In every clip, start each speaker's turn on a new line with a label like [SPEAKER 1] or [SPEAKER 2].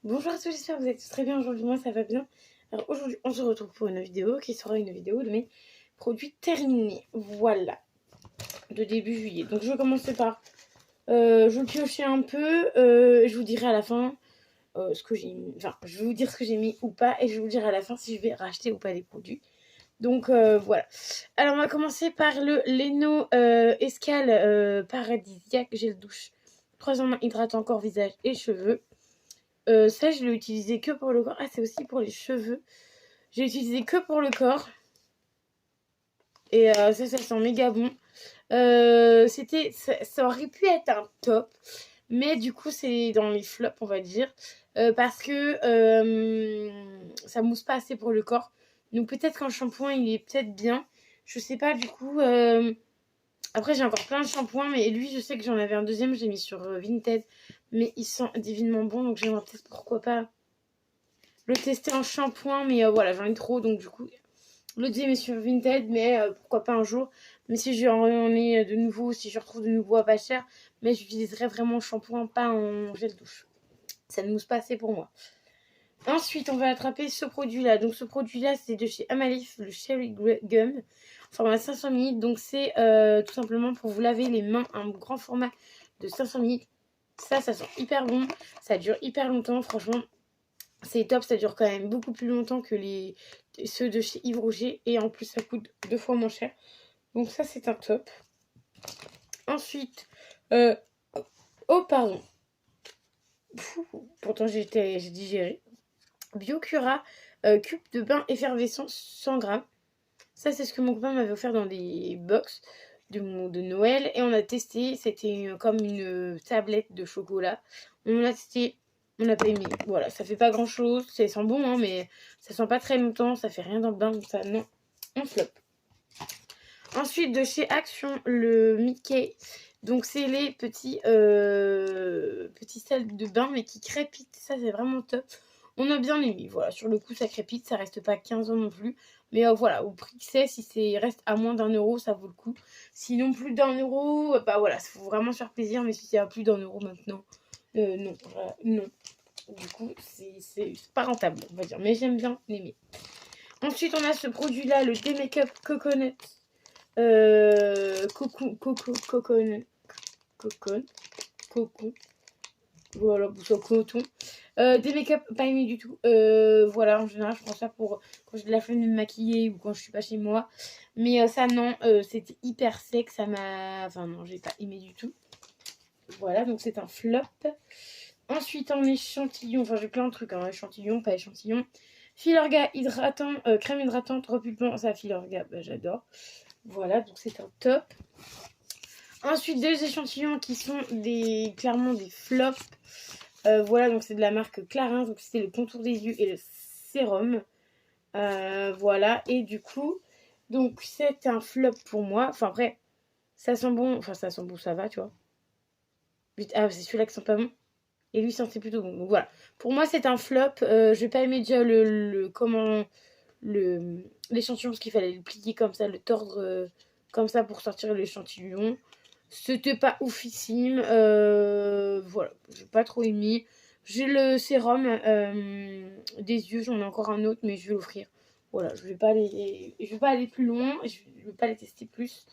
[SPEAKER 1] Bonjour à tous, j'espère que vous êtes tous très bien. Aujourd'hui, moi ça va bien. Alors aujourd'hui, on se retrouve pour une vidéo qui sera une vidéo de mes produits terminés. Voilà, de début juillet. Donc je vais commencer par, je vais piocher un peu. Je vous dirai à la fin ce que j'ai mis. Enfin, je vais vous dire ce que j'ai mis ou pas, et je vais vous dire à la fin si je vais racheter ou pas des produits. Donc voilà. Alors on va commencer par le Leno Escale Paradisiaque Gel Douche 3 en 1 hydratant corps, visage et cheveux. Ça, je l'ai utilisé que pour le corps. Ah, c'est aussi pour les cheveux. J'ai utilisé que pour le corps. Et ça sent méga bon. Ça aurait pu être un top. Mais du coup, c'est dans les flops, on va dire. Parce que ça mousse pas assez pour le corps. Donc peut-être qu'un shampoing, il est peut-être bien. Je sais pas, du coup. Après, j'ai encore plein de shampoings. Mais lui, je sais que j'en avais un deuxième. J'ai mis sur Vinted. Mais il sent divinement bon. Donc j'aimerais peut-être, pourquoi pas, le tester en shampoing, mais voilà, j'en ai trop, donc du coup, le deuxième est sur Vinted, mais pourquoi pas un jour. Mais si j'en ai de nouveau, si je retrouve de nouveau à pas cher, mais j'utiliserai vraiment en shampoing, pas en gel douche. Ça ne mousse pas assez pour moi. Ensuite, on va attraper ce produit-là. Donc, ce produit-là, c'est de chez Amalif, le Cherry Gum, format 500 ml. Donc, c'est tout simplement pour vous laver les mains, un grand format de 500 ml. Ça sent hyper bon. Ça dure hyper longtemps, franchement. C'est top, ça dure quand même beaucoup plus longtemps que ceux de chez Yves Rocher. Et en plus, ça coûte 2 fois moins cher. Donc ça, c'est un top. Ensuite, oh pardon. Pourtant, j'ai digéré. Biocura, cube de bain effervescent 100 grammes. Ça, c'est ce que mon copain m'avait offert dans des box de Noël. Et on a testé. C'était comme une tablette de chocolat. On l'a testé. On n'a pas aimé. Voilà, ça fait pas grand chose. Ça sent bon, hein, mais ça sent pas très longtemps. Ça fait rien dans le bain. Donc ça, non, on flop. Ensuite, de chez Action, le Mickey. Donc, c'est les petits sels de bain, mais qui crépitent. Ça, c'est vraiment top. On a bien aimé. Voilà, sur le coup, ça crépite. Ça reste pas 15 € non plus. Mais voilà, au prix que c'est, si c'est reste à moins d'1 €, ça vaut le coup. Sinon, plus d'1 €, bah voilà, il faut vraiment se faire plaisir. Mais si c'est à plus d'1 € maintenant, non. Non. Du coup, c'est pas rentable, on va dire. Mais j'aime bien l'aimer. Ensuite, on a ce produit-là, le D-Makeup Coconut. Cocon. Voilà, ça coton. Des make-up pas aimé du tout. Voilà, en général, je prends ça pour quand j'ai de la flemme de me maquiller ou quand je suis pas chez moi. Mais ça, non, c'était hyper sec. Ça m'a. Enfin, non, j'ai pas aimé du tout. Voilà, donc c'est un flop. Ensuite, en échantillon, enfin, j'ai plein de trucs, hein, échantillon, pas échantillon. Filorga hydratant, crème hydratante repulpant, ça, Filorga, bah, j'adore. Voilà, donc c'est un top. Ensuite, deux échantillons qui sont clairement des flops. Voilà, donc c'est de la marque Clarins. Donc c'était le contour des yeux et le sérum. Voilà, et du coup, donc c'est un flop pour moi. Enfin, après, ça sent bon. Enfin, ça sent bon, ça va, tu vois. Ah, c'est celui-là qui sent pas bon. Et lui sentait plutôt bon. Donc voilà. Pour moi, c'est un flop. Je vais pas aimer déjà l'échantillon, parce qu'il fallait le plier comme ça, le tordre comme ça pour sortir l'échantillon. C'était pas oufissime. Voilà, j'ai pas trop aimé. J'ai le sérum des yeux, j'en ai encore un autre, mais je vais l'offrir. Voilà, je vais pas aller plus loin, je vais pas les tester plus.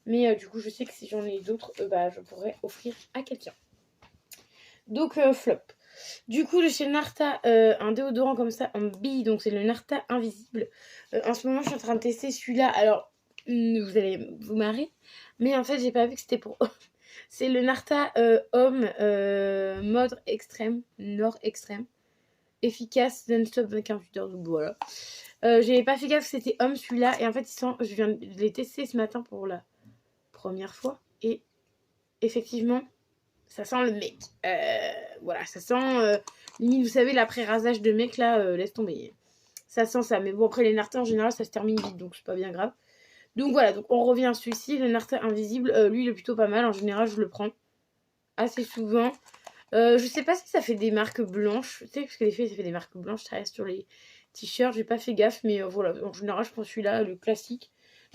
[SPEAKER 1] Mais du coup, je sais que si j'en ai d'autres, bah, je pourrais offrir à quelqu'un. Donc, flop. Du coup, de chez Narta, un déodorant comme ça en bille, donc c'est le Narta Invisible. En ce moment, je suis en train de tester celui-là. Alors, vous allez vous marrer, mais en fait, j'ai pas vu que c'était pour. C'est le Narta Homme mode extrême, nord extrême. Efficace, non-stop 28 heures. Donc voilà. J'avais pas fait gaffe que c'était homme celui-là. Et en fait, je viens de les tester ce matin pour la première fois. Et effectivement, ça sent le mec. Voilà, ça sent limite, vous savez, l'après-rasage de mec là, laisse tomber. Ça sent ça. Mais bon, après, les Nartas en général, ça se termine vite, donc c'est pas bien grave. Donc voilà, donc on revient à celui-ci, le Narta Invisible. Lui, il est plutôt pas mal. En général, je le prends assez souvent. Je sais pas si ça fait des marques blanches. Tu sais, parce que les filles, ça fait des marques blanches, ça reste sur les t-shirts. J'ai pas fait gaffe, mais voilà. En général, je prends celui-là, le classique.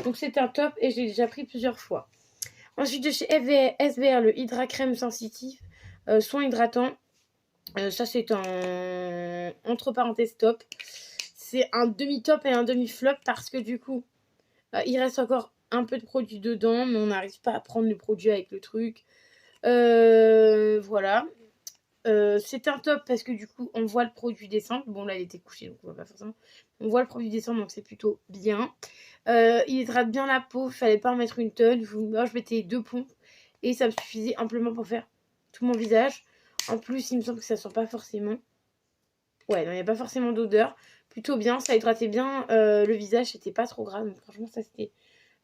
[SPEAKER 1] Donc c'est un top et j'ai déjà pris plusieurs fois. Ensuite, de chez SBR, le Hydra Crème Sensitive, soin hydratant. Ça, c'est un entre parenthèses top. C'est un demi-top et un demi-flop parce que du coup, il reste encore un peu de produit dedans, mais on n'arrive pas à prendre le produit avec le truc. Voilà. C'est un top parce que du coup, on voit le produit descendre. Bon, là, il était couché, donc on voit pas forcément. On voit le produit descendre, donc c'est plutôt bien. Il hydrate bien la peau. Il fallait pas en mettre une tonne. Moi, je mettais 2 pompes et ça me suffisait amplement pour faire tout mon visage. En plus, il me semble que ça sent pas forcément. Ouais, non, il n'y a pas forcément d'odeur. Plutôt bien, ça hydratait bien le visage, c'était pas trop grave. Donc franchement, ça c'était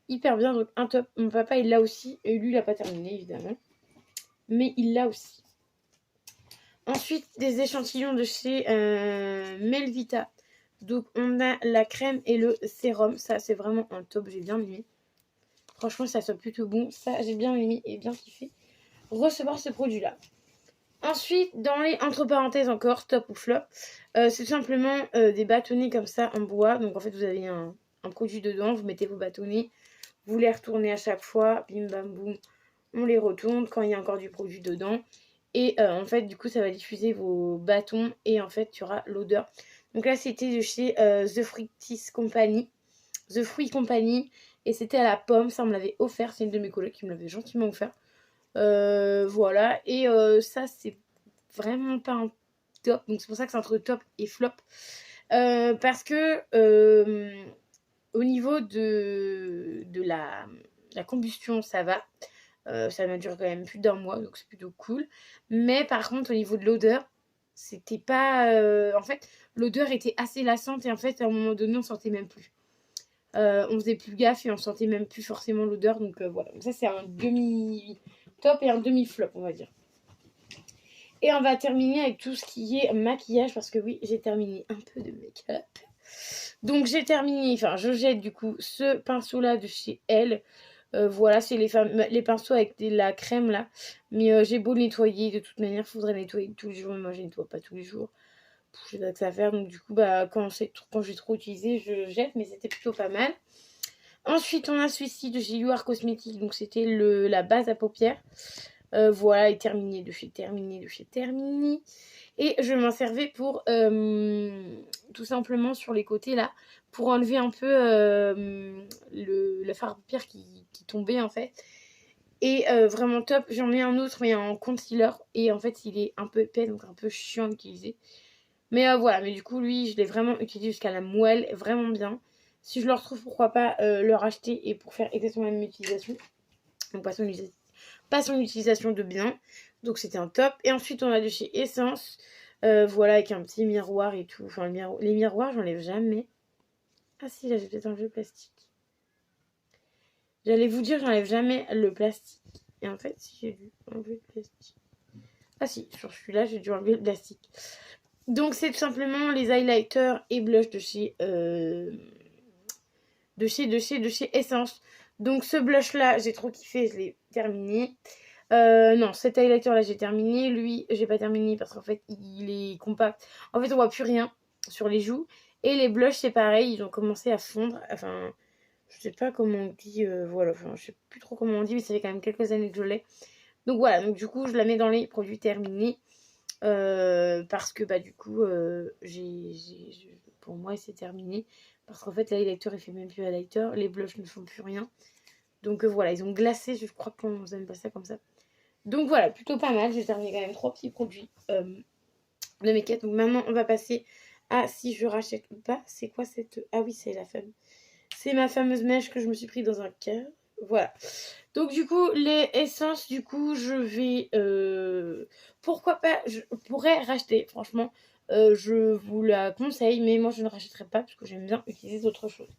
[SPEAKER 1] hyper bien. Donc un top. Mon papa, il l'a aussi. Et lui, il a pas terminé, évidemment. Mais il l'a aussi. Ensuite, des échantillons de chez Melvita. Donc on a la crème et le sérum. Ça, c'est vraiment un top. J'ai bien aimé. Franchement, ça sent plutôt bon. Ça, j'ai bien aimé et bien kiffé recevoir ce produit-là. Ensuite, dans les entre parenthèses encore, top ou flop, c'est tout simplement des bâtonnets comme ça en bois. Donc en fait, vous avez un produit dedans, vous mettez vos bâtonnets, vous les retournez à chaque fois, bim bam boum, on les retourne quand il y a encore du produit dedans. Et en fait, du coup, ça va diffuser vos bâtons et en fait, tu auras l'odeur. Donc là, c'était de chez The Fruities Company. The Fruit Company. Et c'était à la pomme, ça on me l'avait offert. C'est une de mes collègues qui me l'avait gentiment offert. Voilà. Et ça, c'est vraiment pas un top. Donc c'est pour ça que c'est entre top et flop. Parce que au niveau de la combustion, ça va. Ça m'a duré quand même plus d'1 mois, donc c'est plutôt cool. Mais par contre, au niveau de l'odeur, c'était pas... En fait, l'odeur était assez lassante et en fait, à un moment donné, on sentait même plus. On faisait plus gaffe et on sentait même plus forcément l'odeur. Donc voilà, donc ça c'est un demi-top et un demi-flop, on va dire. Et on va terminer avec tout ce qui est maquillage parce que oui, j'ai terminé un peu de make-up. Donc j'ai terminé, enfin je jette du coup ce pinceau là de chez Elle. Voilà, c'est les pinceaux avec la crème là. Mais j'ai beau le nettoyer, de toute manière, il faudrait nettoyer tous les jours. Mais moi, je nettoie pas tous les jours. Je sais pas que ça va faire. Donc du coup, bah, quand j'ai trop utilisé, je jette. Mais c'était plutôt pas mal. Ensuite, on a celui-ci de chez UR Cosmetics. Donc c'était la base à paupières. Voilà, et terminé de chez terminé. Et je m'en servais pour tout simplement sur les côtés là, pour enlever un peu le fard à paupières qui tombait en fait. Et vraiment top. J'en ai un autre mais en concealer. Et en fait il est un peu épais donc un peu chiant à utiliser. Mais voilà, mais du coup lui je l'ai vraiment utilisé jusqu'à la moelle. Vraiment bien. Si je le retrouve pourquoi pas le racheter et pour faire exactement la même utilisation. Donc pas son utilisation de bien. Donc c'était un top. Et ensuite on a de chez Essence. Voilà, avec un petit miroir et tout. Enfin, les miroirs, j'enlève jamais. Ah si, là, j'ai peut-être enlevé le plastique. J'allais vous dire, j'enlève jamais le plastique. Et en fait, si j'ai dû enlever le plastique. Ah si, sur celui-là, j'ai dû enlever le plastique. Donc, c'est tout simplement les highlighters et blush de chez Essence. Donc, ce blush-là, j'ai trop kiffé, je l'ai terminé. Non, cet highlighter là j'ai terminé. Lui, j'ai pas terminé parce qu'en fait il est compact. En fait, on voit plus rien sur les joues. Et les blushs, c'est pareil, ils ont commencé à fondre. Enfin, je sais pas comment on dit. Voilà, enfin, je sais plus trop comment on dit, mais ça fait quand même quelques années que je l'ai. Donc voilà, donc du coup, je la mets dans les produits terminés. Parce que bah du coup, pour moi, c'est terminé. Parce qu'en fait, l'highlighter, il fait même plus highlighter. Les blushs ne font plus rien. Donc voilà, ils ont glacé. Je crois qu'on aime pas ça comme ça. Donc voilà, plutôt pas mal. J'ai terminé quand même 3 petits produits de make-up. Donc maintenant, on va passer à si je rachète ou pas. C'est quoi cette... Ah oui, c'est la fameuse. C'est ma fameuse mèche que je me suis pris dans un cœur. Voilà. Donc du coup, les essences, du coup, je vais... Pourquoi pas, je pourrais racheter, franchement. Je vous la conseille, mais moi, je ne rachèterai pas parce que j'aime bien utiliser d'autres choses.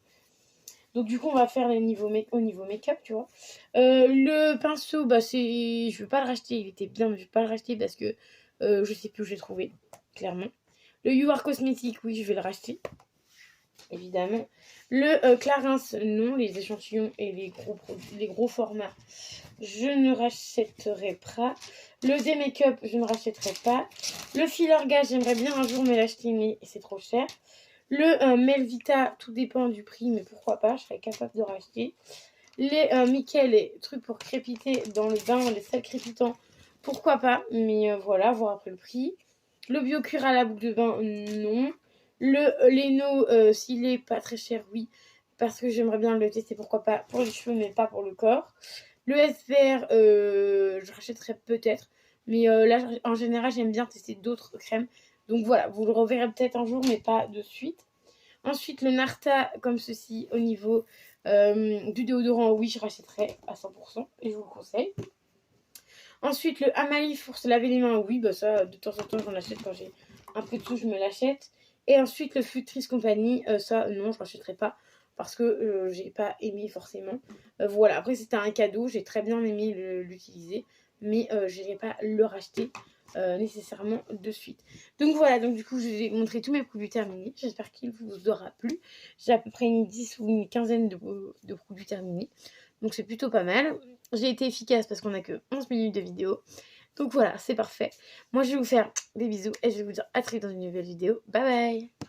[SPEAKER 1] Donc du coup, on va faire au niveau make-up, tu vois. Le pinceau, bah c'est... Je vais pas le racheter, il était bien, mais je vais pas le racheter parce que je sais plus où j'ai trouvé, clairement. Le UR Cosmetics, oui, je vais le racheter, évidemment. Le Clarins, non, les échantillons et les gros formats, je ne rachèterai pas. Le D-Make-up, je ne rachèterai pas. Le filler gas, j'aimerais bien un jour me l'acheter, mais c'est trop cher. Le Melvita, tout dépend du prix, mais pourquoi pas, je serais capable de racheter. Les Mickey, les trucs pour crépiter dans le bain, les sels crépitants, pourquoi pas, mais voilà, voir après le prix. Le bio cuir à la boucle de bain, non. Le Leno, s'il est pas très cher, oui. Parce que j'aimerais bien le tester, pourquoi pas, pour les cheveux, mais pas pour le corps. Le SPR, je rachèterais peut-être. Mais là, en général, j'aime bien tester d'autres crèmes. Donc voilà, vous le reverrez peut-être un jour, mais pas de suite. Ensuite, le Narta, comme ceci, au niveau du déodorant, oui, je rachèterais à 100%. Et je vous le conseille. Ensuite, le Amalif pour se laver les mains, oui, bah ça, de temps en temps, j'en achète quand j'ai un peu de sous, je me l'achète. Et ensuite, le Futrice Company, ça, non, je l'achèterai pas parce que j'ai pas aimé forcément. Voilà, après, c'était un cadeau, j'ai très bien aimé l'utiliser, mais je n'irai pas le racheter nécessairement de suite. Donc voilà, donc du coup, je vous ai montré tous mes produits terminés. J'espère qu'il vous aura plu. J'ai à peu près une 10 ou une quinzaine de produits terminés. Donc c'est plutôt pas mal. J'ai été efficace parce qu'on a que 11 minutes de vidéo. Donc voilà, c'est parfait. Moi, je vais vous faire des bisous et je vais vous dire à très vite dans une nouvelle vidéo. Bye bye!